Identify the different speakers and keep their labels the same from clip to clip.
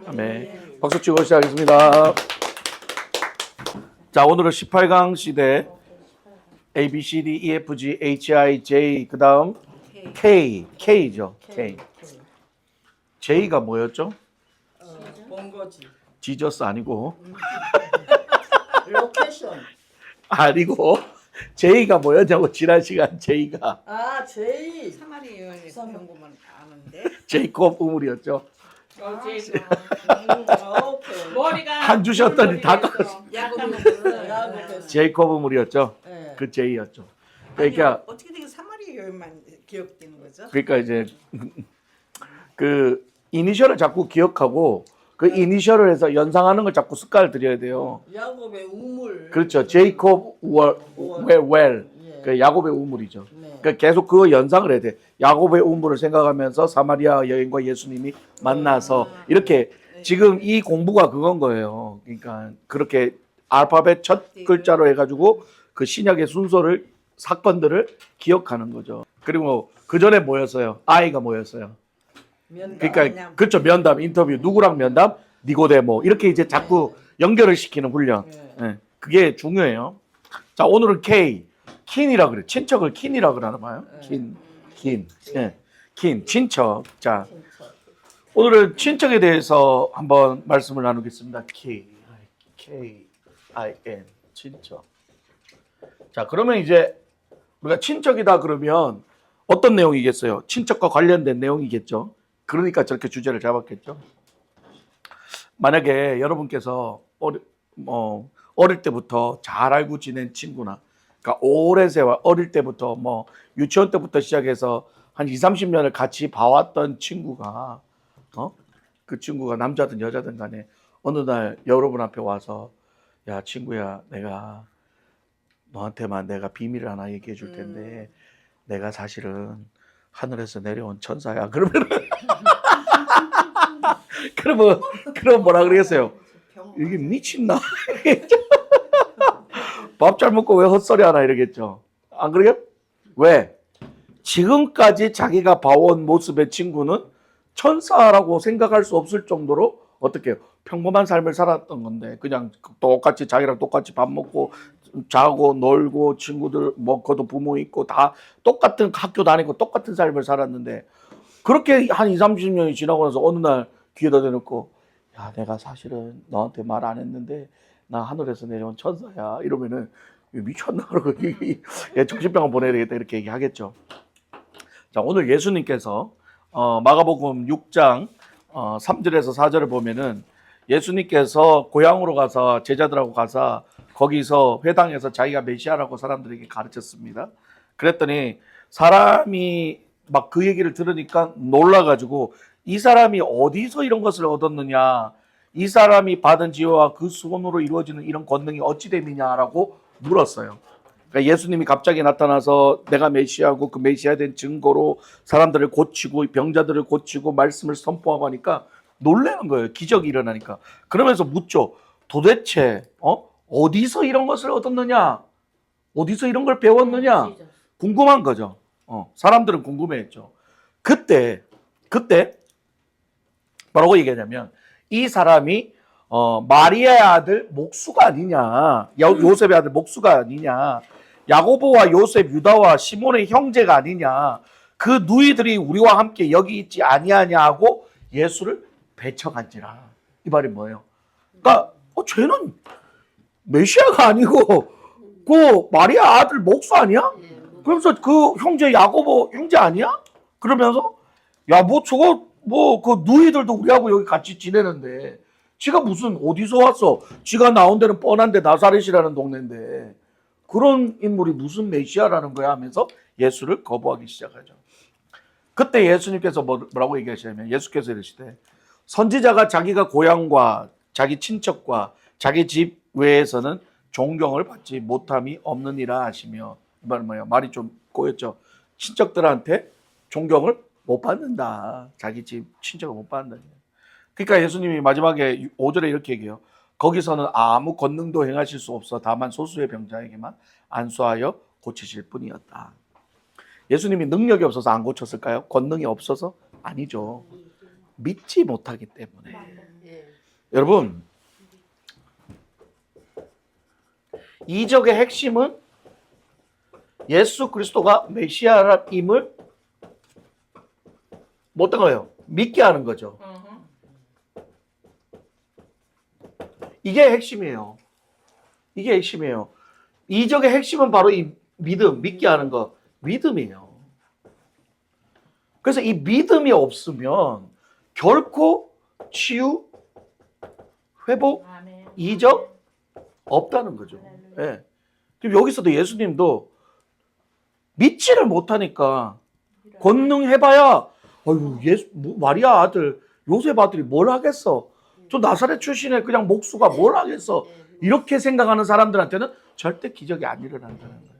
Speaker 1: 아멘. 박수 치고 시작하겠습니다. 자, 오늘은 18강 시대 A, B, C, D, E, F, G, H, I, J, 그 다음 K죠. K. J가 뭐였죠?
Speaker 2: 본거지.
Speaker 1: 지저스 아니고
Speaker 2: 로케이션.
Speaker 1: 아니고 J가 뭐였냐고 지난 시간 J가
Speaker 2: 아, 제이.
Speaker 3: 사마리아의 경고만 아는데.
Speaker 1: 제이콥 우물이었죠.
Speaker 2: 오케이.
Speaker 3: 머리가
Speaker 1: 한 주셨더니 다
Speaker 3: 야곱이
Speaker 1: 제이콥 우물이었죠.
Speaker 2: 네.
Speaker 1: 그 J였죠. 그러니까
Speaker 3: 어떻게 되게 사마리아만 기억되는 거죠?
Speaker 1: 그러니까 이제 그 이니셜을 자꾸 기억하고 그 이니셜을 해서 연상하는 걸 자꾸 습관을 들여야 돼요.
Speaker 2: 야곱의 우물.
Speaker 1: 그렇죠. 제이콥 웰.
Speaker 2: 예.
Speaker 1: 그 야곱의 우물이죠.
Speaker 2: 네.
Speaker 1: 그러니까 계속 그 연상을 해야 돼. 야곱의 우물을 생각하면서 사마리아 여인과 예수님이 만나서 이렇게 지금 이 공부가 그건 거예요. 그러니까 그렇게 알파벳 첫 글자로 해가지고 그 신약의 순서를 사건들을 기억하는 거죠. 그리고 그 전에 뭐였어요? 아이가 뭐였어요?
Speaker 2: 면담.
Speaker 1: 그러니까 그렇죠. 면담, 인터뷰. 누구랑 면담? 니고데모. 이렇게 이제 자꾸 연결을 시키는 훈련.
Speaker 2: 네.
Speaker 1: 예, 그게 중요해요. 자, 오늘은 K. 킨이라 그래. 친척을 킨이라 그러나 봐요. 킨. 예. 킨, 친척. 자, 오늘은 친척에 대해서 한번 말씀을 나누겠습니다. K-I-N. 친척. 자, 그러면 이제 우리가 친척이다 그러면 어떤 내용이겠어요? 친척과 관련된 내용이겠죠. 그러니까 저렇게 주제를 잡았겠죠. 만약에 여러분께서 어릴 때부터 잘 알고 지낸 친구나, 그러니까 오랜 세월 어릴 때부터 뭐 유치원 때부터 시작해서 한 20, 30년을 같이 봐왔던 친구가 그 친구가 남자든 여자든 간에 어느 날 여러분 앞에 와서 야 친구야 내가 너한테만 내가 비밀을 하나 얘기해 줄 텐데 내가 사실은 하늘에서 내려온 천사야. 그러면 뭐라 그러겠어요? 이게 미친나? 밥 잘 먹고 왜 헛소리 하나 이러겠죠. 안 그래요? 왜? 지금까지 자기가 봐온 모습의 친구는 천사라고 생각할 수 없을 정도로 어떻게 해요? 평범한 삶을 살았던 건데 그냥 똑같이 자기랑 똑같이 밥 먹고 자고 놀고 친구들 그도 부모 있고 다 똑같은 학교 다니고 똑같은 삶을 살았는데 그렇게 한 20, 30년이 지나고 나서 어느 날 귀에다 대놓고 야 내가 사실은 너한테 말 안 했는데 나 하늘에서 내려온 천사야 이러면은 미쳤나 그러고 정신병원 보내야 되겠다 이렇게 얘기하겠죠. 자 오늘 예수님께서 마가복음 6장 3절에서 4절을 보면은 예수님께서 고향으로 가서 제자들하고 가서 거기서 회당에서 자기가 메시아라고 사람들에게 가르쳤습니다. 그랬더니 사람이 막 그 얘기를 들으니까 놀라가지고 이 사람이 어디서 이런 것을 얻었느냐, 이 사람이 받은 지혜와 그 손으로 이루어지는 이런 권능이 어찌 됨이냐라고 물었어요. 그러니까 예수님이 갑자기 나타나서 내가 메시아고 그 메시아 된 증거로 사람들을 고치고 병자들을 고치고 말씀을 선포하고 하니까 놀라는 거예요. 기적이 일어나니까. 그러면서 묻죠. 도대체 어디서 이런 것을 얻었느냐? 어디서 이런 걸 배웠느냐? 궁금한 거죠. 사람들은 궁금해했죠. 그때 뭐라고 얘기하냐면 이 사람이 마리아의 아들 목수가 아니냐, 요셉의 아들 목수가 아니냐, 야고보와 요셉, 유다와 시몬의 형제가 아니냐, 그 누이들이 우리와 함께 여기 있지 아니하냐 하고 예수를 배척한지라. 이 말이 뭐예요? 그러니까 쟤는 메시아가 아니고 그 마리아 아들 목수 아니야? 그러면서 그 형제 야고보 형제 아니야? 그러면서 야 뭐 저거 뭐 그 누이들도 우리하고 여기 같이 지내는데 지가 무슨 어디서 왔어? 지가 나온 데는 뻔한데 나사렛이라는 동네인데 그런 인물이 무슨 메시아라는 거야 하면서 예수를 거부하기 시작하죠. 그때 예수님께서 뭐라고 얘기하시냐면 예수께서 이러시되 선지자가 자기가 고향과 자기 친척과 자기 집 외에서는 존경을 받지 못함이 없느니라 하시며 이 말은 뭐예요? 말이 좀 꼬였죠. 친척들한테 존경을 못 받는다. 자기 집 친척을 못 받는다. 그러니까 예수님이 마지막에 5절에 이렇게 얘기해요. 거기서는 아무 권능도 행하실 수 없어 다만 소수의 병자에게만 안수하여 고치실 뿐이었다. 예수님이 능력이 없어서 안 고쳤을까요? 권능이 없어서? 아니죠. 믿지 못하기 때문에. 여러분, 이적의 핵심은 예수 그리스도가 메시아임을 뭐 어떤 거예요? 믿게 하는 거죠. 이게 핵심이에요. 이게 핵심이에요. 이적의 핵심은 바로 이 믿음, 믿게 하는 거, 믿음이에요. 그래서 이 믿음이 없으면 결코 치유, 회복, 이적 없다는 거죠. 예. 지금 여기서도 예수님도 믿지를 못하니까 권능해봐야 아유 예수 마리아 아들 요셉 아들이 뭘 하겠어? 저 나사렛 출신의 그냥 목수가 뭘 하겠어? 이렇게 생각하는 사람들한테는 절대 기적이 안 일어난다는 거예요.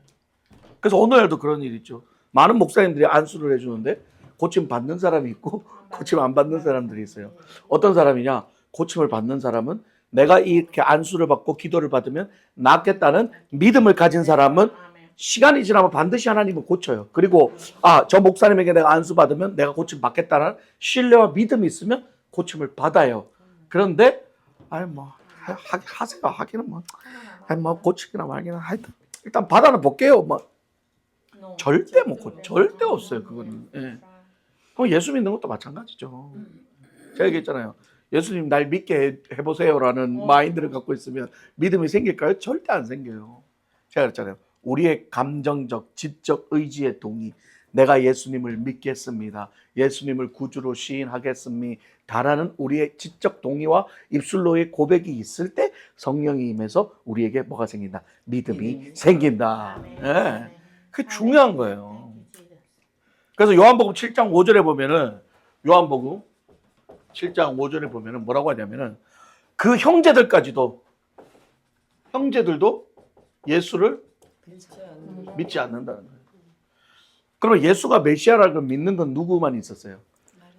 Speaker 1: 그래서 오늘도 그런 일이 있죠. 많은 목사님들이 안수를 해주는데 고침 받는 사람이 있고 고침 안 받는 사람들이 있어요. 어떤 사람이냐? 고침을 받는 사람은 내가 이렇게 안수를 받고 기도를 받으면 낫겠다는 믿음을 가진 사람은 시간이 지나면 반드시 하나님은 고쳐요. 그리고 저 목사님에게 내가 안수 받으면 내가 고침 받겠다는 신뢰와 믿음이 있으면 고침을 받아요. 그런데 하세요. 하기는 고치기나 말기나 하여튼 일단 받아는 볼게요. 절대 못 고쳐. 절대 없어요. 그거는. 예. 그럼 예수 믿는 것도 마찬가지죠. 제가 얘기했잖아요. 예수님 날 믿게 해보세요라는 마인드를 갖고 있으면 믿음이 생길까요? 절대 안 생겨요. 제가 그랬잖아요. 우리의 감정적, 지적 의지의 동의. 내가 예수님을 믿겠습니다. 예수님을 구주로 시인하겠습니다라는 우리의 지적 동의와 입술로의 고백이 있을 때 성령이 임해서 우리에게 뭐가 생긴다? 믿음이 생긴다. 네. 그게 중요한 거예요. 그래서 요한복음 7장 5절에 보면은 요한복음 7장 5절에 보면은 뭐라고 하냐면은 그 형제들도 예수를 믿지 않는다는 거예요. 그러면 예수가 메시아라고 믿는 건 누구만 있었어요?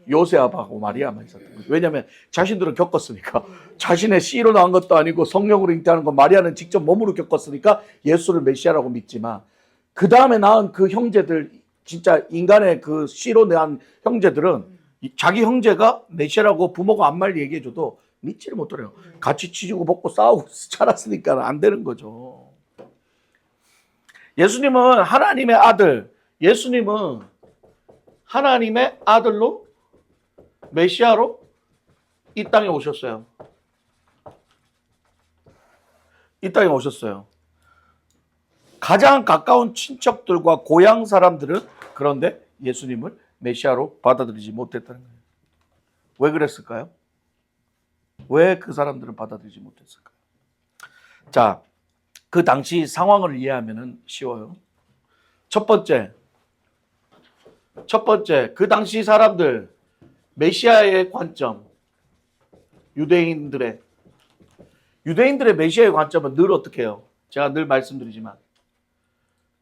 Speaker 1: 요셉하고 마리아만 있었던 거예요. 왜냐하면 자신들은 겪었으니까. 자신의 씨로 나온 것도 아니고 성령으로 잉태하는 거 마리아는 직접 몸으로 겪었으니까 예수를 메시아라고 믿지만 그 다음에 낳은 그 형제들 진짜 인간의 그 씨로 낳은 형제들은 자기 형제가 메시아라고 부모가 아무 말 얘기해줘도 믿지를 못해요. 같이 치주고 먹고 싸우고 자랐으니까 안 되는 거죠. 예수님은 하나님의 아들, 예수님은 하나님의 아들로 메시아로 이 땅에 오셨어요. 이 땅에 오셨어요. 가장 가까운 친척들과 고향 사람들은 그런데 예수님을 메시아로 받아들이지 못했다는 거예요. 왜 그랬을까요? 왜 그 사람들은 받아들이지 못했을까요? 자, 그 당시 상황을 이해하면 쉬워요. 첫 번째, 그 당시 사람들, 메시아의 관점, 유대인들의 메시아의 관점은 늘 어떻게 해요? 제가 늘 말씀드리지만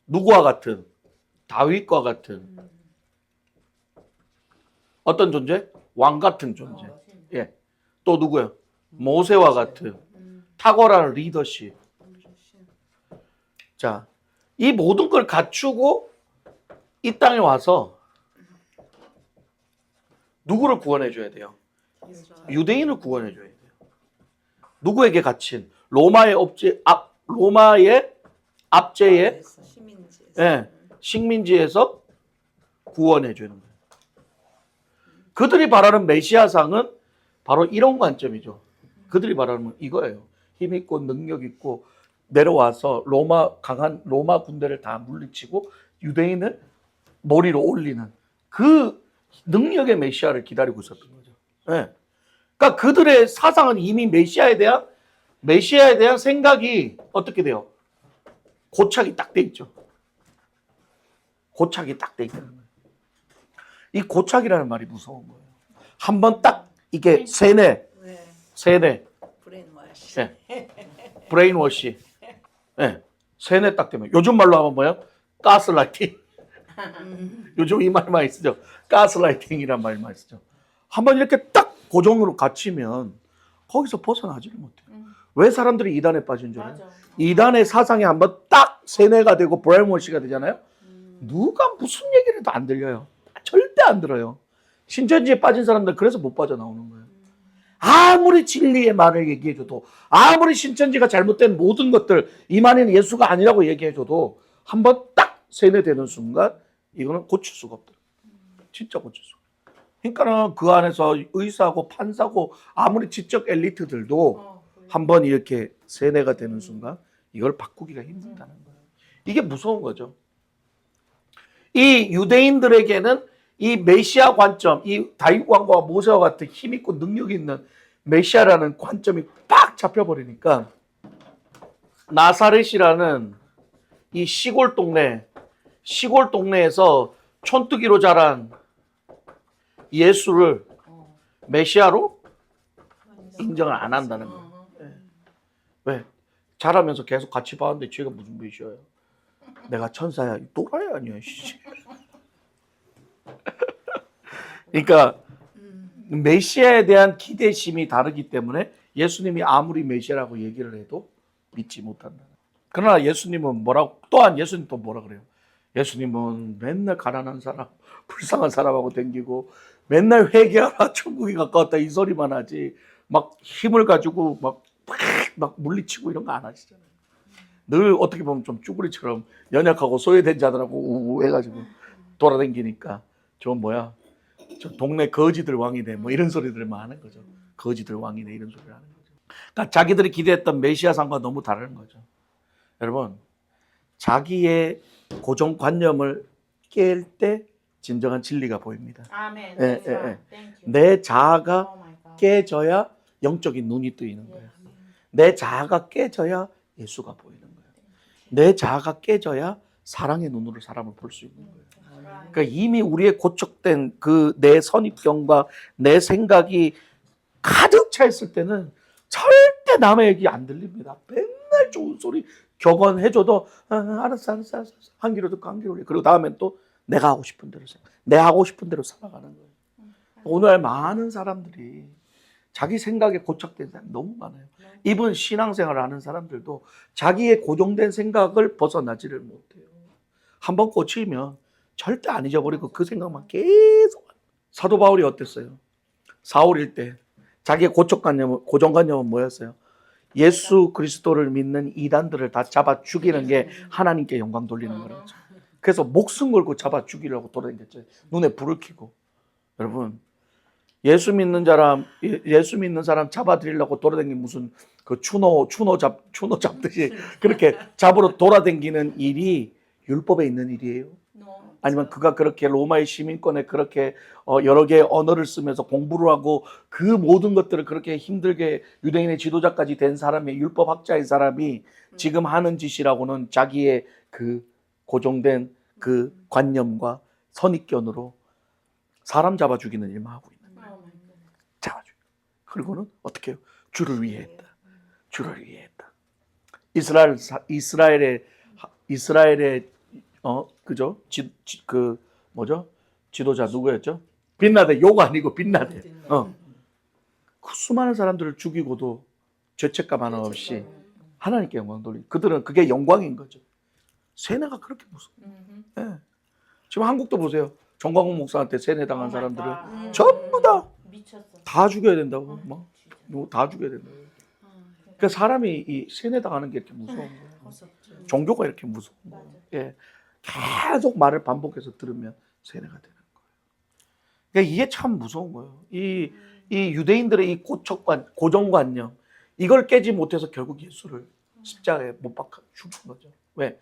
Speaker 1: 누구와 같은? 다윗과 같은 어떤 존재? 왕 같은 존재. 예. 또 누구요? 모세와 같은 탁월한 리더십. 자, 이 모든 걸 갖추고 이 땅에 와서 누구를 구원해 줘야 돼요? 유대인을 구원해 줘야 돼요. 누구에게 갇힌? 로마의 압제의 식민지에서 구원해 주는 거예요. 그들이 바라는 메시아상은 바로 이런 관점이죠. 그들이 바라는 이거예요. 힘 있고 능력 있고 내려와서 강한 로마 군대를 다 물리치고 유대인을 머리로 올리는 그 능력의 메시아를 기다리고 있었던 거죠. 네. 그러니까 그들의 사상은 이미 메시아에 대한 생각이 어떻게 돼요? 고착이 딱 돼 있죠. 고착이 딱 돼 있다는 거예요. 이 고착이라는 말이 무서운 거예요. 한번 딱 이게 세뇌. 브레인워시. 네. 세뇌 딱 되면 요즘 말로 하면 뭐예요? 가스라이팅. 요즘 이 말 많이 쓰죠. 가스라이팅이란 말 많이 쓰죠. 한번 이렇게 딱 고정으로 갇히면 거기서 벗어나지를 못해요. 왜 사람들이 이단에 빠진 줄 알아요? 이단의 사상이 한번 딱 세뇌가 되고 브레인워시가 되잖아요. 누가 무슨 얘기를 해도 안 들려요. 절대 안 들어요. 신천지에 빠진 사람들 그래서 못 빠져나오는 거예요. 아무리 진리의 말을 얘기해줘도, 아무리 신천지가 잘못된 모든 것들, 이만희는 예수가 아니라고 얘기해줘도 한번 딱 세뇌되는 순간 이거는 고칠 수가 없다. 진짜 고칠 수가 없다. 그러니까 그 안에서 의사고 판사고 아무리 지적 엘리트들도 한번 이렇게 세뇌가 되는 순간 이걸 바꾸기가 힘들다는 거예요. 이게 무서운 거죠. 이 유대인들에게는 이 메시아 관점, 이 다윗 왕과 모세와 같은 힘 있고 능력 있는 메시아라는 관점이 빡 잡혀버리니까 나사렛이라는 이 시골 동네에서 촌뜨기로 자란 예수를 메시아로 인정을 안 한다는 거예요. 왜? 자라면서 계속 같이 봤는데 쟤가 무슨 메시아야? 내가 천사야. 또라이 아니야. 그러니까 메시아에 대한 기대심이 다르기 때문에 예수님이 아무리 메시아라고 얘기를 해도 믿지 못한다. 그러나 예수님은 또한 예수님 또 뭐라 그래요? 예수님은 맨날 가난한 사람, 불쌍한 사람하고 댕기고 맨날 회개하라, 천국이 가까웠다 이 소리만 하지 막 힘을 가지고 막 물리치고 이런 거 안 하시잖아요. 늘 어떻게 보면 좀 쭈구리처럼 연약하고 소외된 자들하고 우우 해가지고 돌아다니니까 저 동네 거지들 왕이네 뭐 이런 소리들만 하는 거죠. 거지들 왕이네 이런 소리를 하는 거죠. 그러니까 자기들이 기대했던 메시아상과 너무 다른 거죠. 여러분, 자기의 고정관념을 깰 때 진정한 진리가 보입니다.
Speaker 4: 아멘.
Speaker 1: 내 자아가 깨져야 영적인 눈이 뜨이는 거예요. 내 자아가 깨져야 예수가 보이는 거예요. 내 자아가 깨져야 사랑의 눈으로 사람을 볼 수 있는 거예요. 그러니까 이미 우리의 고척된 그 내 선입견과 내 생각이 가득 차 있을 때는 절대 남의 얘기 안 들립니다. 맨날 좋은 소리 격언해줘도 알았어 한 귀로 듣고 한 귀로 올려. 그리고 다음엔 또 내가 하고 싶은 대로 내가 하고 싶은 대로 살아가는 거예요. 오늘 많은 사람들이 자기 생각에 고착된 사람이 너무 많아요. 이분 신앙생활을 하는 사람들도 자기의 고정된 생각을 벗어나지를 못해요. 한번 꽂히면 절대 안 잊어버리고 그 생각만 계속. 사도 바울이 어땠어요? 사울일 때 자기의 고정관념은 뭐였어요? 예수 그리스도를 믿는 이단들을 다 잡아 죽이는 게 하나님께 영광 돌리는 거라죠. 그래서 목숨 걸고 잡아 죽이려고 돌아다녔죠. 눈에 불을 켜고. 여러분, 예수 믿는 사람 잡아들이려고 돌아다니는 무슨 그 추노 잡듯이 그렇게 잡으러 돌아다니는 일이 율법에 있는 일이에요? 아니면 그가 그렇게 로마의 시민권에 그렇게 여러 개의 언어를 쓰면서 공부를 하고 그 모든 것들을 그렇게 힘들게 유대인의 지도자까지 된 사람이, 율법학자인 사람이 지금 하는 짓이라고는 자기의 그 고정된 그 관념과 선입견으로 사람 잡아 죽이는 일만 하고 있는 거예요. 잡아 죽여. 그리고는 어떻게 해요? 주를 위해 했다. 주를 위해 했다. 이스라엘의 그죠? 지도자 누구였죠? 빛나데, 요가 아니고 빛나데. 그 수많은 사람들을 죽이고도 죄책감 하나 없이 하나님께 영광 돌리고, 그들은 그게 영광인 거죠. 세뇌가 그렇게 무서워. 네. 지금 한국도 보세요. 정광훈 목사한테 세뇌당한 사람들은 전부 다 죽여야 된다고. 다 죽여야 된다고. 그러니까 사람이 이 세뇌당하는 게 이렇게 무서운 거예요. 종교가 이렇게 무서운 거예요. 예. 계속 말을 반복해서 들으면 세뇌가 되는 거예요. 그러니까 이게 참 무서운 거예요. 이 유대인들의 이 고정관념, 이걸 깨지 못해서 결국 예수를 십자가에 못 박아 죽인 거죠. 왜?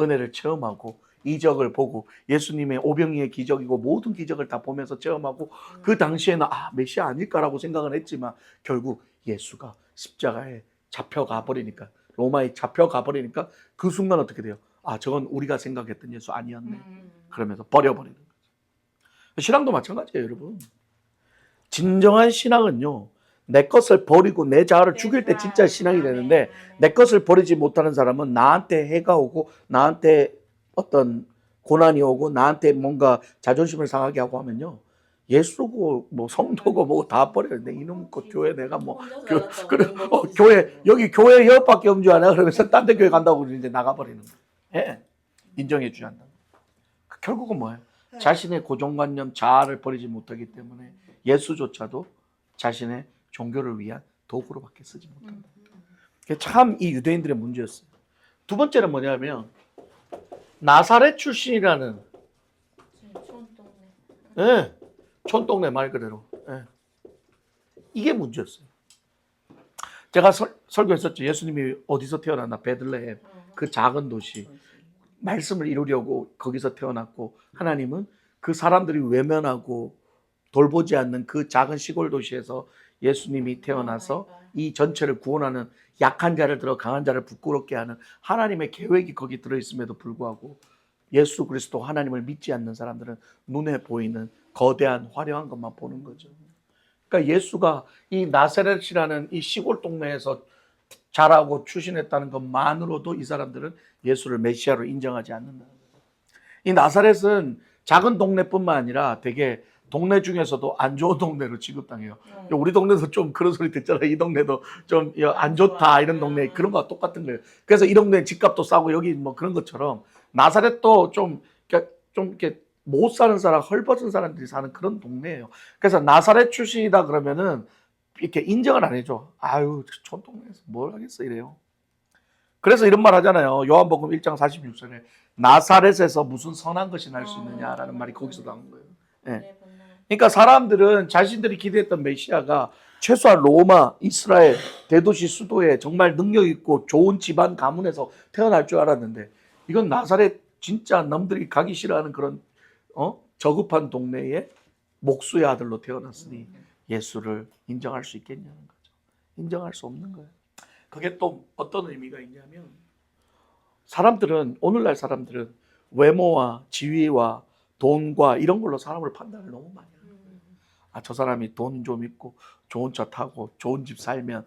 Speaker 1: 은혜를 체험하고 이적을 보고 예수님의 오병이의 기적이고 모든 기적을 다 보면서 체험하고 그 당시에는 메시아 아닐까라고 생각을 했지만 결국 예수가 십자가에 잡혀가 버리니까, 로마에 잡혀가 버리니까 그 순간 어떻게 돼요? 저건 우리가 생각했던 예수 아니었네. 그러면서 버려버리는 거죠. 신앙도 마찬가지예요, 여러분. 진정한 신앙은요, 내 것을 버리고 내 자아를 죽일 때 진짜 신앙이 되는데, 내 것을 버리지 못하는 사람은 나한테 해가 오고 나한테 어떤 고난이 오고 나한테 뭔가 자존심을 상하게 하고 하면요, 예수고 뭐 성도고 뭐 다 버려요. 내 이놈 그 교회 내가 교회 여기 교회 옆밖에 없는 줄 아나? 그러면서 딴 데 교회 간다고 이제 나가버리는 거예요. 예, 인정해 주지 않는다. 결국은 뭐예요? 자신의 고정관념 자아를 버리지 못하기 때문에 예수조차도 자신의 종교를 위한 도구로밖에 쓰지 못한다. 그게 참 이 유대인들의 문제였어요. 두 번째는 뭐냐면 나사렛 출신이라는 예, 촌동네 말 그대로 예. 이게 문제였어요. 제가 설교했었죠. 예수님이 어디서 태어났나? 베들레헴 그 작은 도시. 말씀을 이루려고 거기서 태어났고 하나님은 그 사람들이 외면하고 돌보지 않는 그 작은 시골 도시에서 예수님이 태어나서 이 전체를 구원하는 약한 자를 들어 강한 자를 부끄럽게 하는 하나님의 계획이 거기 들어있음에도 불구하고 예수 그리스도 하나님을 믿지 않는 사람들은 눈에 보이는 거대한 화려한 것만 보는 거죠. 그러니까 예수가 이 나사렛이라는 이 시골 동네에서 자라고 출신했다는 것만으로도 이 사람들은 예수를 메시아로 인정하지 않는다는 거죠. 이 나사렛은 작은 동네뿐만 아니라 되게 동네 중에서도 안 좋은 동네로 취급당해요. 우리 동네도 좀 그런 소리 듣잖아요. 이 동네도 좀 안 좋다 이런 동네 그런 거와 똑같은 거예요. 그래서 이 동네 집값도 싸고 여기 뭐 그런 것처럼 나사렛도 좀 이렇게 못 사는 사람, 헐벗은 사람들이 사는 그런 동네예요. 그래서 나사렛 출신이다 그러면은 이렇게 인정을 안 해줘. 아유, 촌동네에서 뭘 하겠어 이래요. 그래서 이런 말 하잖아요. 요한복음 1장 46절에 나사렛에서 무슨 선한 것이 날 수 있느냐라는 말이 거기서 나온 거예요. 네. 그러니까 사람들은 자신들이 기대했던 메시아가 최소한 로마, 이스라엘, 대도시 수도에 정말 능력 있고 좋은 집안 가문에서 태어날 줄 알았는데 이건 나사렛 진짜 남들이 가기 싫어하는 그런 저급한 동네에 목수의 아들로 태어났으니 예수를 인정할 수 있겠냐는 거죠. 인정할 수 없는 거예요. 그게 또 어떤 의미가 있냐면 사람들은 오늘날 사람들은 외모와 지위와 돈과 이런 걸로 사람을 판단을 너무 많이 하는 거예요. 아, 저 사람이 돈 좀 있고 좋은 차 타고 좋은 집 살면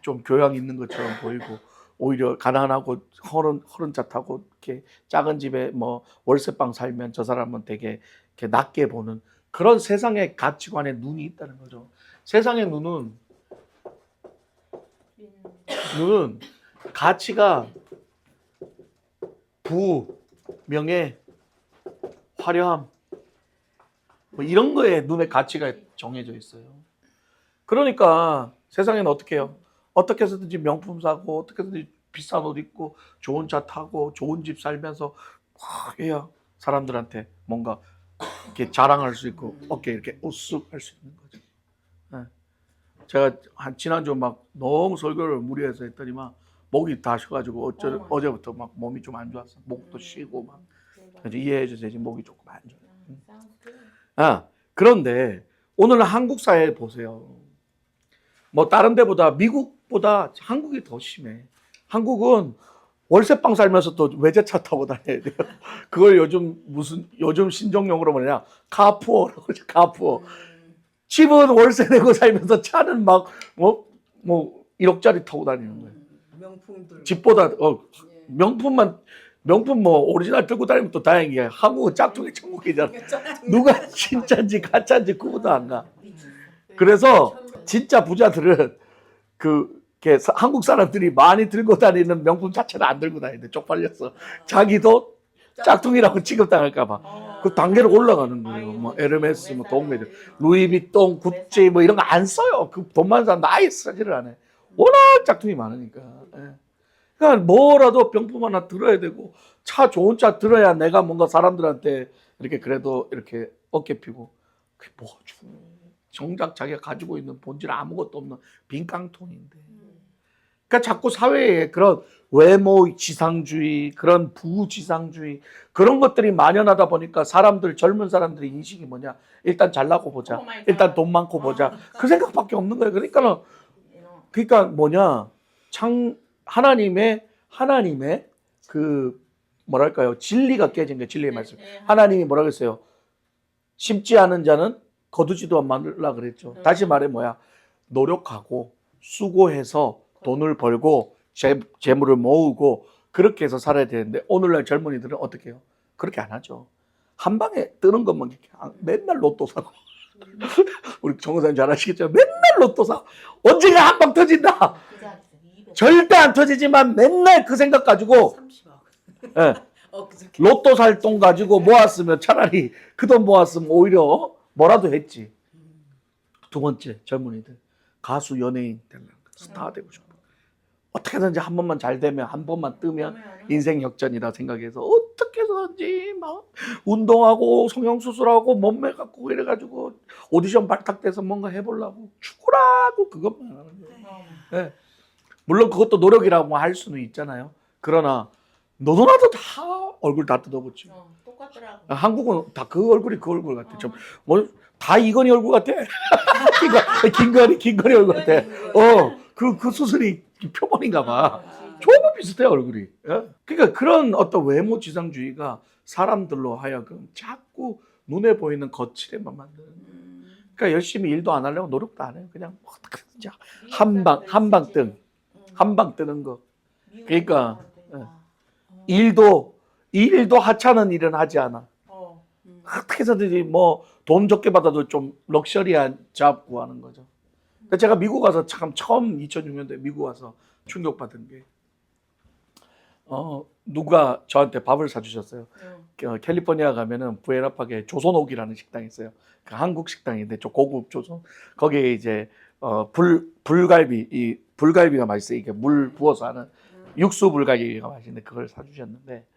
Speaker 1: 좀 교양 있는 것처럼 보이고 오히려 가난하고 허른 차 타고 이렇게 작은 집에 뭐 월세방 살면 저 사람은 되게 이렇게 낮게 보는 그런 세상의 가치관에 눈이 있다는 거죠. 세상의 눈은 가치가 부, 명예, 화려함 뭐 이런 거에 눈의 가치가 정해져 있어요. 그러니까 세상에는 어떻게 해요? 어떻게 해서든지 명품 사고 어떻게 해서든지 비싼 옷 입고 좋은 차 타고 좋은 집 살면서 해야 사람들한테 뭔가 이렇게 자랑할 수 있고 어깨 이렇게 우쓱 할 수 있는 거죠. 네. 제가 지난주 막 너무 설교를 무리해서 했더니만 목이 다 쉬어가지고 어제부터 막 몸이 좀 안 좋았어. 목도 쉬고 막 이해해 주세요. 지금 목이 조금 안 좋아요. 그런데 오늘 한국 사회 보세요. 뭐 다른 데보다 미국보다 한국이 더 심해. 한국은 월세방 살면서 또 외제차 타고 다녀야 돼요. 그걸 요즘 신종용어로 뭐냐 카푸어라고 그러죠. 카푸어. 집은 월세 내고 살면서 차는 막 뭐 1억짜리 타고 다니는 거예요.
Speaker 2: 명품들.
Speaker 1: 집보다 명품 뭐 오리지널 들고 다니면 또 다행인 게 한국은 짝퉁의 천국이잖아. 누가 진짜인지 가짜인지 구분도 안 가. 그래서 진짜 부자들은 한국 사람들이 많이 들고 다니는 명품 자체를 안 들고 다니는데 쪽팔렸어. 자기도 짝퉁이라고 취급당할까봐. 그 단계로 올라가는 거예요. 뭐 에르메스, 뭐 동메드, 루이비통, 구찌 뭐 이런 거 안 써요. 그 돈 많은 사람 아예 쓰지를 안 해. 워낙 짝퉁이 많으니까. 그러니까 뭐라도 병품 하나 들어야 되고 차 좋은 차 들어야 내가 뭔가 사람들한테 이렇게 그래도 이렇게 어깨 피고 그게 뭐가 중요해. 정작 자기가 가지고 있는 본질 아무것도 없는 빈 깡통인데. 그러니까 자꾸 사회에 그런 외모 지상주의, 그런 부지상주의 그런 것들이 만연하다 보니까 젊은 사람들의 인식이 뭐냐? 일단 잘나고 보자. 일단 돈 많고 보자. 그 생각밖에 없는 거예요. 그러니까 뭐냐? 하나님의 그 뭐랄까요? 진리가 깨진 거예요. 진리의 말씀. 하나님이 뭐라고 했어요? 심지 않은 자는 거두지도 말라 그랬죠. 다시 말해 뭐야? 노력하고 수고해서 돈을 벌고 재물을 모으고 그렇게 해서 살아야 되는데 오늘날 젊은이들은 어떻게 해요? 그렇게 안 하죠. 한 방에 뜨는 것만 맨날 로또 사고 우리 정 의사님 잘 아시겠죠? 맨날 로또 사고 언젠가 한 방 터진다. 절대 안 터지지만 맨날 그 생각 가지고
Speaker 2: 30억.
Speaker 1: 로또 살 돈 가지고 모았으면 차라리 그 돈 모았으면 오히려 뭐라도 했지. 두 번째 젊은이들 가수, 연예인 되려는 거야. 스타 되고 싶어. 어떻게든지 한 번만 잘 되면, 한 번만 뜨면 인생 역전이다 생각해서 어떻게 해서든지 막 운동하고 성형수술하고 몸매 갖고 이래가지고 오디션 발탁돼서 뭔가 해보려고 죽으라고 그것만 하는 거예요. 네. 물론 그것도 노력이라고 할 수는 있잖아요. 그러나 너도 나도 다 얼굴 다 뜯어보지.
Speaker 2: 똑같더라고.
Speaker 1: 한국은 다 그 얼굴이 그 얼굴 같아. 좀 뭐 다 이건희 얼굴 같아. 김건희 얼굴 같아. 그 수술이 표본인가 봐. 조금 비슷해 얼굴이. 예? 그러니까 그런 어떤 외모 지상주의가 사람들로 하여금 자꾸 눈에 보이는 거칠에만 만드는. 그러니까 열심히 일도 안 하려고 노력도 안 해요. 그냥 어떻게든지 한방 뜨는 거. 그러니까 일도 하찮은 일은 하지 않아. 어떻게 해서든지 뭐 돈 적게 받아도 좀 럭셔리한 잡 구하는 거죠. 그러니까 제가 미국 와서 참 처음 2006년도에 미국 와서 충격받은 게 누가 저한테 밥을 사주셨어요. 캘리포니아 가면은 부에나파크에 조선옥이라는 식당이 있어요. 그 한국 식당인데 좀 고급 조선. 거기에 이제 불갈비, 이 불갈비가 맛있어요. 이게 물 부어서 하는 육수 불갈비가 맛있는데 그걸 사주셨는데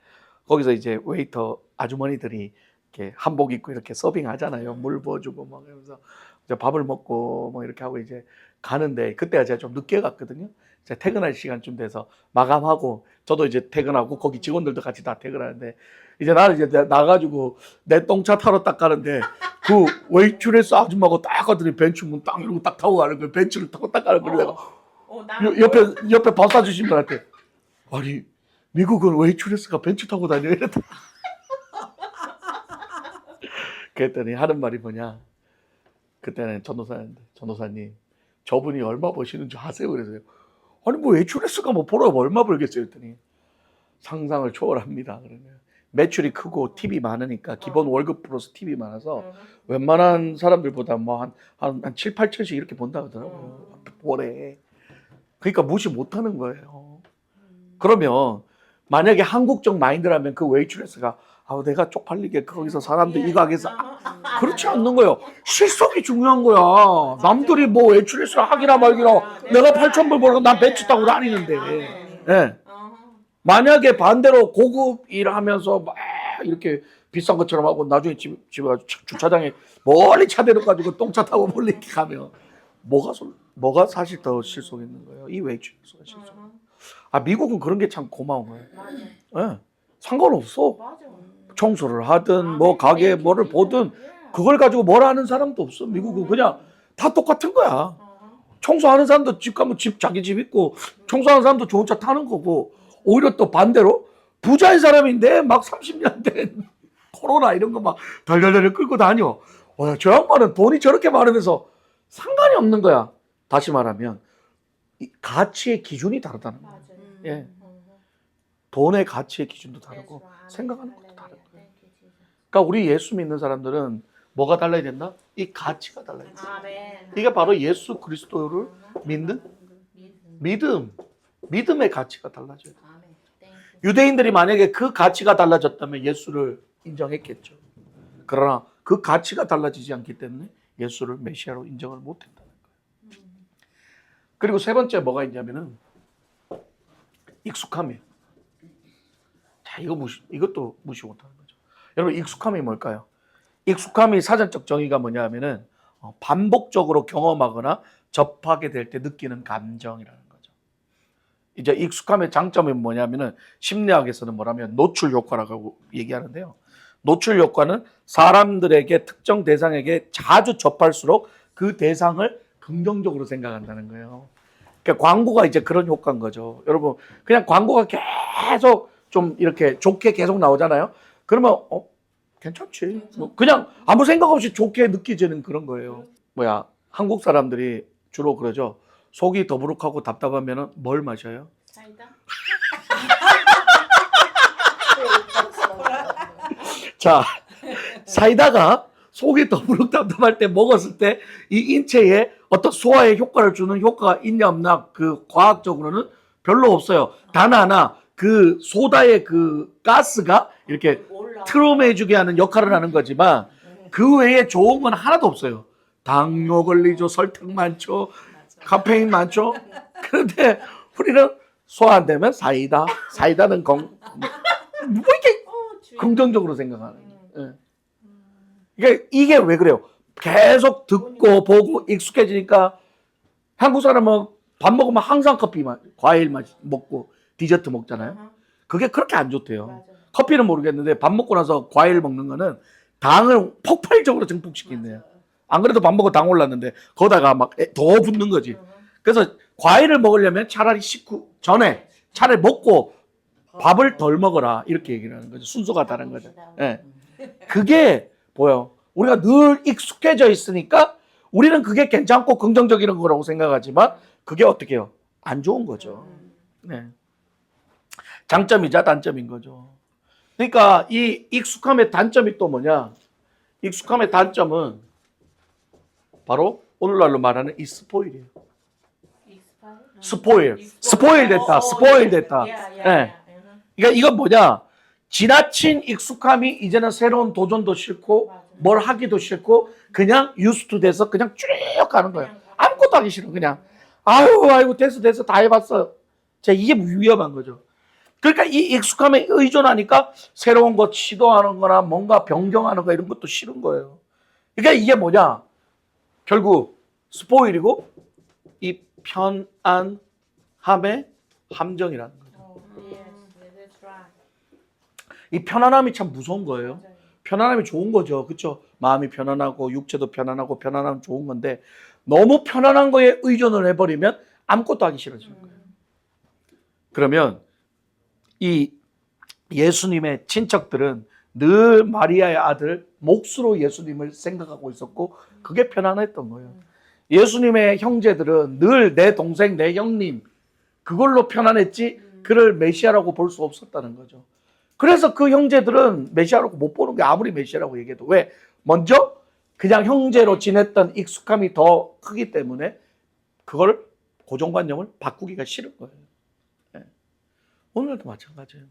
Speaker 1: 거기서 이제 웨이터 아주머니들이 이렇게 한복 입고 이렇게 서빙하잖아요. 물 부어주고 막 이러면서 이제 밥을 먹고 뭐 이렇게 하고 이제 가는데 그때가 제가 좀 늦게 갔거든요. 이제 퇴근할 시간쯤 돼서 마감하고 저도 이제 퇴근하고 거기 직원들도 같이 다 퇴근하는데 이제 나는 이제 나가지고 내 똥차 타러 딱 가는데 그 웨이트레스 아줌마가 딱 가더니 벤츠 문 딱 이러고 딱 타고 가는 거예요. 벤츠를 타고 딱 가는 거예요. 내가 옆에 밥 사주신 분한테 아니 미국은 웨이트레스가 벤츠 타고 다녀 이랬다. 그랬더니 하는 말이 뭐냐. 그때는 전도사님 저분이 얼마 버시는지 아세요? 그래서요. 아니 뭐 웨이트레스가 뭐 보라고 얼마 벌겠어요? 그랬더니 상상을 초월합니다. 그러면 매출이 크고 팁이 많으니까 기본 월급 플러스 팁이 많아서 웬만한 사람들보다 뭐 한 7, 8천씩 이렇게 번다 하더라고요. 월에. 그러니까 무시 못하는 거예요. 그러면 만약에 한국적 마인드라면 그 웨이트레스가 내가 쪽팔리게 거기서 사람들 이거 하겠어. 그렇지 않는 거예요. 실속이 중요한 거야. 남들이 뭐 웨이트레스를 하기나 말기나 내가 8,000불 벌고 난 벤츠 타고 다니는데. 네. 만약에 반대로 고급 일을 하면서 막 이렇게 비싼 것처럼 하고 나중에 집에 가서 주차장에 멀리 차 대놓고 똥차 타고 멀리 가면 뭐가 사실 더 실속 있는 거예요. 이 웨이트레스가 실속. 미국은 그런 게 참 고마운 거예요. 네. 상관없어. 청소를 하든 뭐 가게 뭐를 보든 그걸 가지고 뭘 하는 사람도 없어. 미국은 그냥 다 똑같은 거야. 청소하는 사람도 집 가면 자기 집 있고 청소하는 사람도 좋은 차 타는 거고 오히려 또 반대로 부자인 사람인데 막 30년 된 코로나 이런 거 막 달달달 끌고 다녀. 저 양반은 돈이 저렇게 많으면서 상관이 없는 거야. 다시 말하면 이 가치의 기준이 다르다는 거야. 예. 돈의 가치의 기준도 다르고 생각하는 것도 다른 거예요. 그러니까 우리 예수 믿는 사람들은 뭐가 달라야 된다? 이 가치가 달라야 된다. 이게 바로 예수 그리스도를 믿는 믿음의 가치가 달라져야 돼. 유대인들이 만약에 그 가치가 달라졌다면 예수를 인정했겠죠. 그러나 그 가치가 달라지지 않기 때문에 예수를 메시아로 인정을 못했다는 거예요. 그리고 세 번째 뭐가 있냐면은 익숙함이에요. 자, 이것도 무시 못하는 거죠. 여러분 익숙함이 뭘까요? 익숙함이 사전적 정의가 뭐냐면은 반복적으로 경험하거나 접하게 될 때 느끼는 감정이라는 거죠. 이제 익숙함의 장점이 뭐냐면은 심리학에서는 뭐라면 노출 효과라고 얘기하는데요. 노출 효과는 사람들에게 특정 대상에게 자주 접할수록 그 대상을 긍정적으로 생각한다는 거예요. 그러니까 광고가 이제 그런 효과인 거죠. 여러분 그냥 광고가 계속 좀 이렇게 좋게 계속 나오잖아요. 그러면 괜찮지. 뭐 그냥 아무 생각 없이 좋게 느껴지는 그런 거예요. 한국 사람들이 주로 그러죠. 속이 더부룩하고 답답하면 뭘 마셔요?
Speaker 2: 사이다?
Speaker 1: 자, 사이다가 속이 더부룩 답답할 때 먹었을 때 이 인체에 어떤 소화에 효과를 주는 효과가 있냐 없나 그 과학적으로는 별로 없어요. 단 하나 그 소다의 그 가스가 이렇게 트롬해주게 하는 역할을 하는 거지만 그 외에 좋은 건 하나도 없어요. 당뇨 걸리죠. 설탕 많죠. 카페인 많죠. 그런데 우리는 소화 안 되면 사이다. 사이다는 뭐 이렇게 긍정적으로 생각하는 거예요. 이게 왜 그래요? 계속 듣고 보고 익숙해지니까 한국 사람은 밥 먹으면 항상 과일 먹고 디저트 먹잖아요. 그게 그렇게 안 좋대요.
Speaker 2: 맞아요.
Speaker 1: 커피는 모르겠는데 밥 먹고 나서 과일 먹는 거는 당을 폭발적으로 증폭시킨대요. 안 그래도 밥 먹고 당 올랐는데 거기다가 막 더 붙는 거지. 그래서 과일을 먹으려면 차라리 식후 전에 차라리 먹고 밥을 덜 먹어라 이렇게 얘기를 하는 거죠. 순서가 다른 거죠. 예. 그게 뭐예요? 우리가 늘 익숙해져 있으니까 우리는 그게 괜찮고 긍정적인 거라고 생각하지만 그게 어떻게 해요? 안 좋은 거죠. 네. 장점이자 단점인 거죠. 그러니까 이 익숙함의 단점이 또 뭐냐? 익숙함의 단점은 바로 오늘날로 말하는 이 스포일이에요. 스포일 됐다. 스포일 됐다. 예. 그러니까 이건 뭐냐? 지나친 익숙함이 이제는 새로운 도전도 싫고 뭘 하기도 싫고 그냥 유스투 돼서 그냥 쭉 가는 거예요. 아무것도 하기 싫어 그냥. 아이고 됐어 다 해봤어. 이게 위험한 거죠. 그러니까 이 익숙함에 의존하니까 새로운 것 시도하는 거나 뭔가 변경하는 거 이런 것도 싫은 거예요. 그러니까 이게 뭐냐? 결국 스포일이고 이 편안함의 함정이라는 거죠. 이 편안함이 참 무서운 거예요. 편안함이 좋은 거죠. 그렇죠? 마음이 편안하고 육체도 편안하고 편안함 좋은 건데 너무 편안한 거에 의존을 해버리면 아무것도 하기 싫어지는 거예요. 그러면 이 예수님의 친척들은 늘 마리아의 아들 몫으로 예수님을 생각하고 있었고 그게 편안했던 거예요. 예수님의 형제들은 늘 내 동생, 내 형님 그걸로 편안했지 그를 메시아라고 볼 수 없었다는 거죠. 그래서 그 형제들은 메시아라고 못 보는 게 아무리 메시아라고 얘기해도 왜? 먼저 그냥 형제로 지냈던 익숙함이 더 크기 때문에 그걸 고정관념을 바꾸기가 싫은 거예요. 네. 오늘도 마찬가지예요.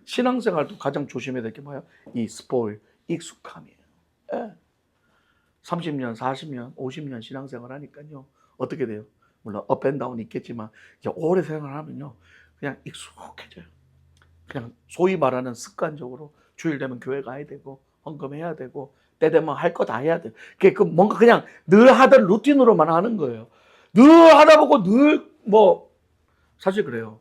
Speaker 1: 신앙생활도 가장 조심해야 될 게 뭐예요? 이 스포일, 익숙함이에요. 네. 30년, 40년, 50년 신앙생활 하니까요. 어떻게 돼요? 물론 업앤다운이 있겠지만 이제 오래 생활하면요. 그냥 익숙해져요. 그냥 소위 말하는 습관적으로 주일 되면 교회 가야 되고 헌금해야 되고 때 되면 할 거 다 해야 돼요. 그게 뭔가 그냥 늘 하던 루틴으로만 하는 거예요. 늘 하다 보고 늘 사실 그래요.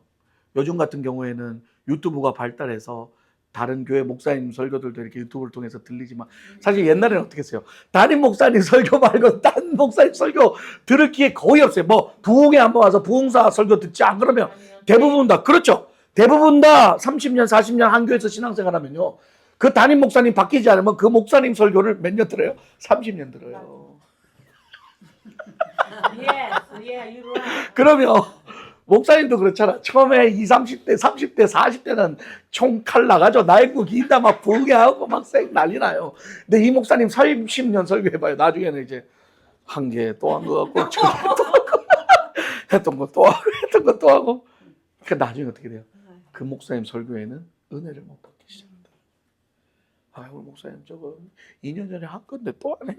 Speaker 1: 요즘 같은 경우에는 유튜브가 발달해서 다른 교회 목사님 설교들도 이렇게 유튜브를 통해서 들리지만 사실 옛날에는 어떻게 했어요? 담임 목사님 설교 말고 딴 목사님 설교 들을 기회 거의 없어요. 부흥에 한번 와서 부흥사 설교 듣지 안 그러면 대부분 다 그렇죠. 대부분 다 30년, 40년 한 교회에서 신앙생활하면요. 그 담임 목사님 바뀌지 않으면 그 목사님 설교를 몇 년 들어요? 30년 들어요. 그러면 목사님도 그렇잖아. 처음에 20, 30대, 30대, 40대는 총칼 나가죠. 나이고 긴다 막 부흥하고 막 난리 나요. 근데 이 목사님 30년 설교해봐요. 나중에는 이제 한 개 또 한 거 같고 또 하고 했던 거 또 하고 했던 거 또 하고 그러니까 나중에 어떻게 돼요? 그 목사님 설교에는 은혜를 못 받기 시작합니다. 우리 목사님 저거 2년 전에 한 건데 또 안 해.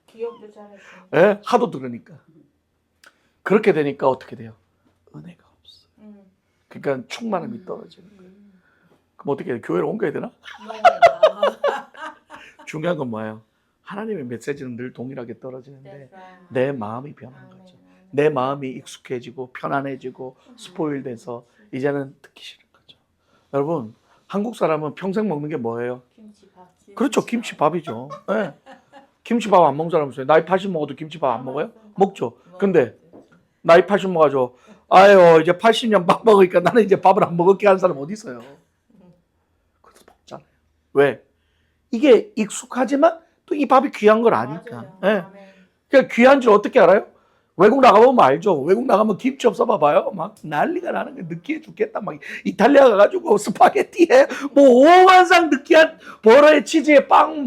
Speaker 2: 기억도 잘했어.
Speaker 1: 네? 하도 들으니까. 그렇게 되니까 어떻게 돼요? 은혜가 없어. 그러니까 충만함이 떨어지는 거예요. 그럼 어떻게 해요? 교회를 옮겨야 되나? 중요한 건 뭐예요? 하나님의 메시지는 늘 동일하게 떨어지는데 내 마음이 변한 거죠. 내 마음이 익숙해지고 편안해지고 스포일돼서 이제는 듣기 싫은 거죠. 여러분 한국 사람은 평생 먹는 게 뭐예요?
Speaker 2: 김치밥.
Speaker 1: 그렇죠. 김치밥이죠. 네. 김치밥 안 먹는 사람 있어요. 나이 80 먹어도 김치밥 안 먹어요? 먹죠. 근데 나이 80 먹어가지고 아유 이제 80년 밥 먹으니까 나는 이제 밥을 안 먹을게 하는 사람 어디 있어요? 그래서 먹잖아요. 왜? 이게 익숙하지만 또 이 밥이 귀한 걸 아니까. 네. 그러니까 귀한 줄 어떻게 알아요? 외국 나가보면 알죠. 외국 나가면 김치 없어 봐봐요. 막 난리가 나는 게 느끼해 죽겠다. 막 이탈리아 가가지고 스파게티에 오만상 느끼한 버터에 치즈에 빵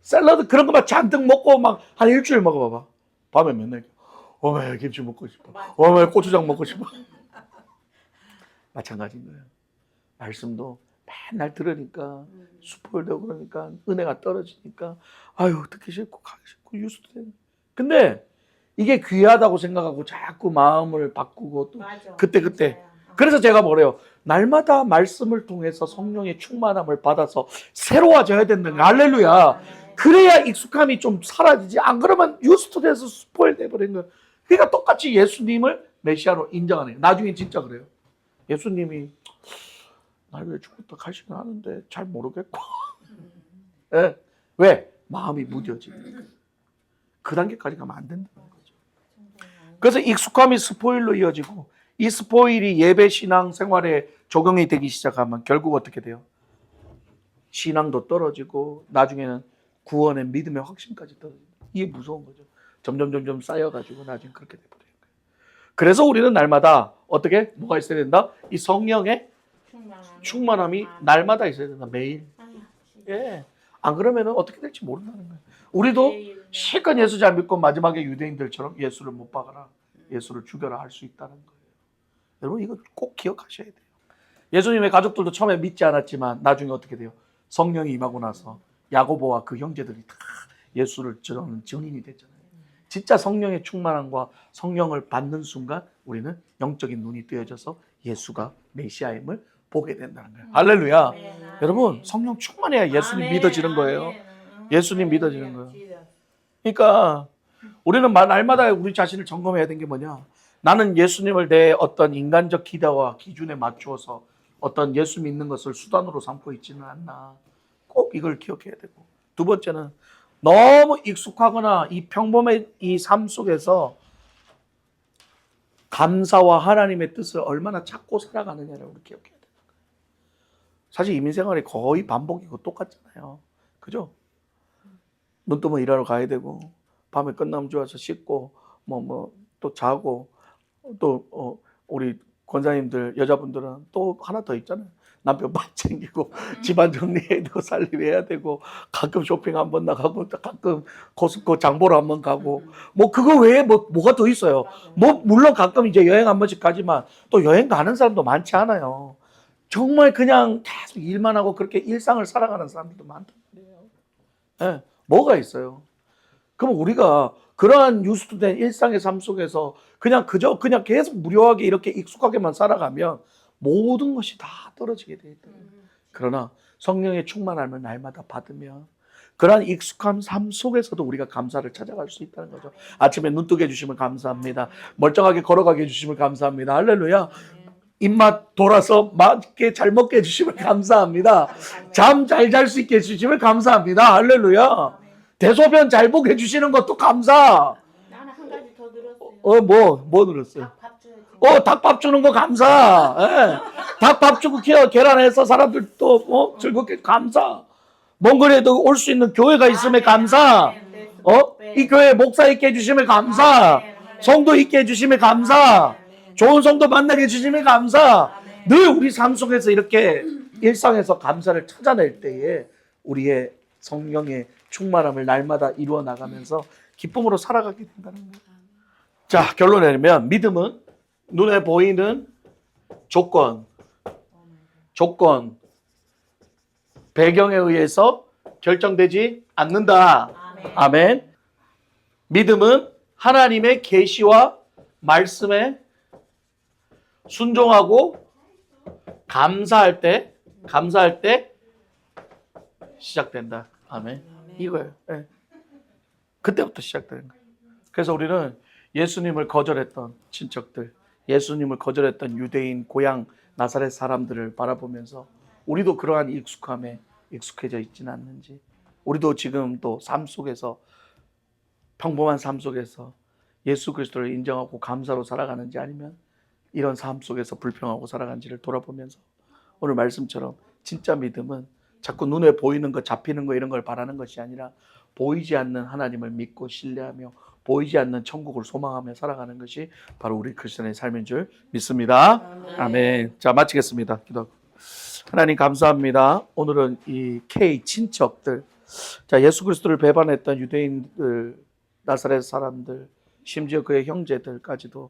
Speaker 1: 샐러드 그런 거 막 잔뜩 먹고 막 한 일주일 먹어봐봐. 밤에 맨날 어머 김치 먹고 싶어. 어머 고추장 먹고 싶어. 마찬가지인 거예요. 말씀도 맨날 들으니까 스포일되고 그러니까 은혜가 떨어지니까 아유 듣기 싫고 가기 싫고 유스도 되는. 근데 이게 귀하다고 생각하고 자꾸 마음을 바꾸고 또
Speaker 4: 맞아.
Speaker 1: 그때.
Speaker 4: 진짜야.
Speaker 1: 그래서 제가 뭐래요? 날마다 말씀을 통해서 성령의 충만함을 받아서 새로워져야 된다는 거야. 할렐루야. 그래야 익숙함이 좀 사라지지. 안 그러면 유스트돼서 스포일 돼버린 거예요. 그러니까 똑같이 예수님을 메시아로 인정하는 거예요. 나중에 진짜 그래요. 예수님이 날 왜 죽었다 가시긴 하는데 잘 모르겠고. 네. 왜? 마음이 무뎌지니까. 그 단계까지 가면 안 된다는 거죠. 그래서 익숙함이 스포일로 이어지고 이 스포일이 예배 신앙 생활에 적용이 되기 시작하면 결국 어떻게 돼요? 신앙도 떨어지고 나중에는 구원의 믿음의 확신까지 떨어집니다. 이게 무서운 거죠. 점점 쌓여가지고 나중에 그렇게 돼버려요. 그래서 우리는 날마다 어떻게? 뭐가 있어야 된다? 이 성령의 충만함이 날마다 있어야 된다. 매일. 예. 안 그러면 어떻게 될지 모른다는 거예요. 우리도 실컷 예수 잘 믿고 마지막에 유대인들처럼 예수를 못 박아라, 예수를 죽여라 할 수 있다는 거예요. 여러분 이거 꼭 기억하셔야 돼요. 예수님의 가족들도 처음에 믿지 않았지만 나중에 어떻게 돼요? 성령이 임하고 나서 야고보와 그 형제들이 다 예수를 전하는 증인이 됐잖아요. 진짜 성령의 충만함과 성령을 받는 순간 우리는 영적인 눈이 뜨여져서 예수가 메시아임을 보게 된다는 거예요. 할렐루야. 여러분 성령 충만해야 예수님 믿어지는 거예요. 예수님 믿어지는 거예요. 그러니까 우리는 날마다 우리 자신을 점검해야 되는 게 뭐냐? 나는 예수님을 내 어떤 인간적 기대와 기준에 맞추어서 어떤 예수 믿는 것을 수단으로 삼고 있지는 않나. 꼭 이걸 기억해야 되고. 두 번째는 너무 익숙하거나 이 평범의 이 삶 속에서 감사와 하나님의 뜻을 얼마나 찾고 살아가느냐를 우리 기억해야 돼요. 사실 이민생활이 거의 반복이고 똑같잖아요. 그죠? 눈 뜨면 일하러 가야 되고 밤에 끝나면 좋아서 씻고 또 자고 또 우리 권사님들 여자분들은 또 하나 더 있잖아요. 남편 밥 챙기고 집안 정리해야 되고 살림해야 되고 가끔 쇼핑 한번 나가고 가끔 코스코 장보러 한번 가고 그거 외에 뭐가 더 있어요. 물론 가끔 이제 여행 한 번씩 가지만 또 여행 가는 사람도 많지 않아요. 정말 그냥 계속 일만 하고 그렇게 일상을 살아가는 사람들도 많단 말이에요. 네, 뭐가 있어요? 그럼 우리가 그러한 유스트된 일상의 삶 속에서 그냥 계속 무료하게 이렇게 익숙하게만 살아가면 모든 것이 다 떨어지게 돼 있다. 그러나 성령의 충만함을 날마다 받으면 그러한 익숙한 삶 속에서도 우리가 감사를 찾아갈 수 있다는 거죠. 아침에 눈 뜨게 해주시면 감사합니다. 멀쩡하게 걸어가게 해주시면 감사합니다. 할렐루야. 입맛 돌아서 맛있게 잘 먹게 해주시면 감사합니다. 잠 잘 잘 수 있게 해주시면 감사합니다. 할렐루야. 대소변 잘 보게 해주시는 것도 감사.
Speaker 4: 나는 한 가지 더 들었어요.
Speaker 1: 뭐 들었어요?
Speaker 4: 닭밥 줘야지.
Speaker 1: 닭밥 주는 거 감사. 예. 닭밥 주고 계란해서 사람들 또 즐겁게 감사. 먼 거리에도 올 수 있는 교회가 있으면 감사. 이 교회 목사 있게 해주시면 감사. 성도 있게 해주시면 감사. 좋은 성도 만나게 해주시면 감사. 늘 우리 삶 속에서 이렇게 일상에서 감사를 찾아낼 때에 우리의 성령의 충만함을 날마다 이루어 나가면서 기쁨으로 살아가게 된다는 거예요. 자, 결론 내리면 믿음은 눈에 보이는 조건, 배경에 의해서 결정되지 않는다. 아멘. 믿음은 하나님의 계시와 말씀에 순종하고 감사할 때 시작된다. 아멘. 이거예요. 네. 그때부터 시작되는 거예요. 그래서 우리는 예수님을 거절했던 친척들, 예수님을 거절했던 유대인 고향 나사렛 사람들을 바라보면서 우리도 그러한 익숙함에 익숙해져 있지는 않는지, 우리도 지금 또 삶 속에서 평범한 삶 속에서 예수 그리스도를 인정하고 감사로 살아가는지 아니면 이런 삶 속에서 불평하고 살아간지를 돌아보면서 오늘 말씀처럼 진짜 믿음은 자꾸 눈에 보이는 거, 잡히는 거 이런 걸 바라는 것이 아니라 보이지 않는 하나님을 믿고 신뢰하며 보이지 않는 천국을 소망하며 살아가는 것이 바로 우리 크리스천의 삶인 줄 믿습니다. 아멘. 자, 마치겠습니다. 기도하고. 하나님 감사합니다. 오늘은 이 K 친척들, 자, 예수 그리스도를 배반했던 유대인들, 나사렛 사람들, 심지어 그의 형제들까지도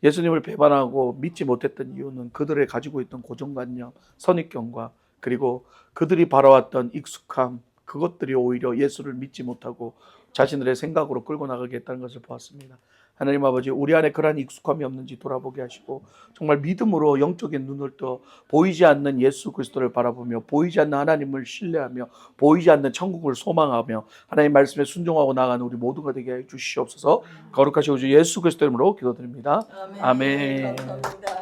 Speaker 1: 예수님을 배반하고 믿지 못했던 이유는 그들의 가지고 있던 고정관념, 선입견과 그리고 그들이 바라왔던 익숙함, 그것들이 오히려 예수를 믿지 못하고 자신들의 생각으로 끌고 나가게 했다는 것을 보았습니다. 하나님 아버지 우리 안에 그러한 익숙함이 없는지 돌아보게 하시고 정말 믿음으로 영적인 눈을 떠 보이지 않는 예수 그리스도를 바라보며 보이지 않는 하나님을 신뢰하며 보이지 않는 천국을 소망하며 하나님 말씀에 순종하고 나가는 우리 모두가 되게 해 주시옵소서. 거룩하시고 주 예수 그리스도 이름으로 기도드립니다. 아멘.
Speaker 2: 감사합니다.